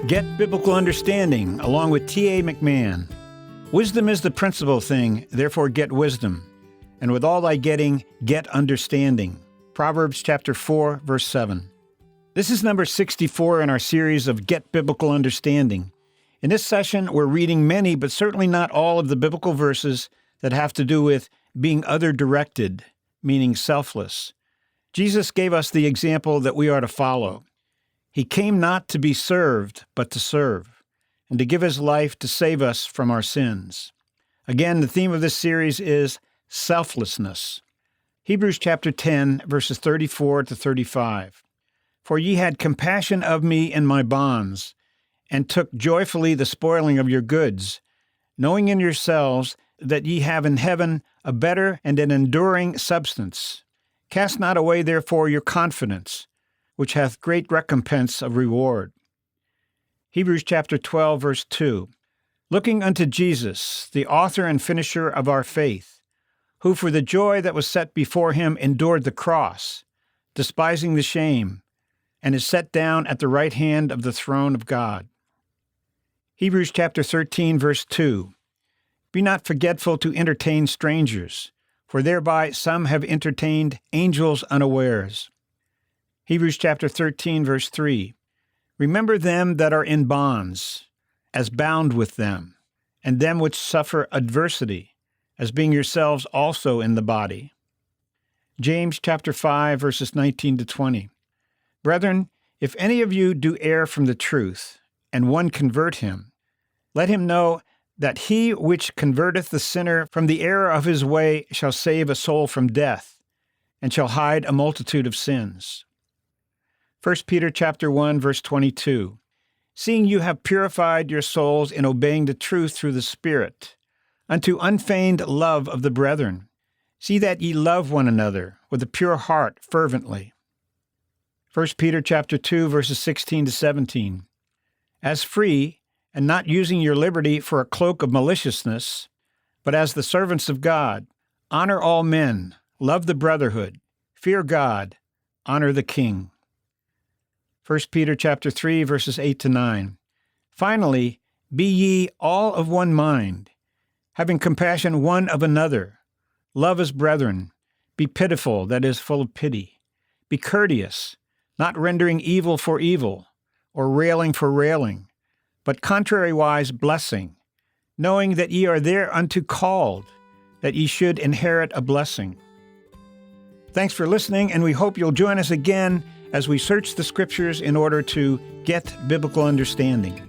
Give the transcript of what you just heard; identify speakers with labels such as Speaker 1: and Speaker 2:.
Speaker 1: Get Biblical Understanding, along with T.A. McMahon. Wisdom is the principal thing, therefore get wisdom. And with all thy getting, get understanding. Proverbs chapter 4, verse 7. This is number 64 in our series of Get Biblical Understanding. In this session, we're reading many, but certainly not all of the biblical verses that have to do with being other-directed, meaning selfless. Jesus gave us the example that we are to follow. He came not to be served, but to serve, and to give his life to save us from our sins. Again, the theme of this series is selflessness. Hebrews chapter 10, verses 34 to 35. For ye had compassion of me in my bonds, and took joyfully the spoiling of your goods, knowing in yourselves that ye have in heaven a better and an enduring substance. Cast not away therefore your confidence, which hath great recompense of reward. Hebrews chapter 12, verse 2. Looking unto Jesus, the author and finisher of our faith, who for the joy that was set before him endured the cross, despising the shame, and is set down at the right hand of the throne of God. Hebrews chapter 13, verse 2. Be not forgetful to entertain strangers, for thereby some have entertained angels unawares. Hebrews chapter 13, verse 3. Remember them that are in bonds, as bound with them, and them which suffer adversity, as being yourselves also in the body. James chapter 5, verses 19 to 20. Brethren, if any of you do err from the truth, and one convert him, let him know that he which converteth the sinner from the error of his way shall save a soul from death, and shall hide a multitude of sins. 1 Peter chapter 1, verse 22. Seeing you have purified your souls in obeying the truth through the Spirit, unto unfeigned love of the brethren, see that ye love one another with a pure heart fervently. 1 Peter chapter 2, verses 16 to 17. As free, and not using your liberty for a cloak of maliciousness, but as the servants of God, honor all men, love the brotherhood, fear God, honor the king. 1 Peter chapter 3, verses 8 to 9. Finally, be ye all of one mind, having compassion one of another. Love as brethren. Be pitiful, that is, full of pity. Be courteous, not rendering evil for evil, or railing for railing, but contrariwise blessing, knowing that ye are thereunto called, that ye should inherit a blessing. Thanks for listening, and we hope you'll join us again as we search the Scriptures in order to get biblical understanding.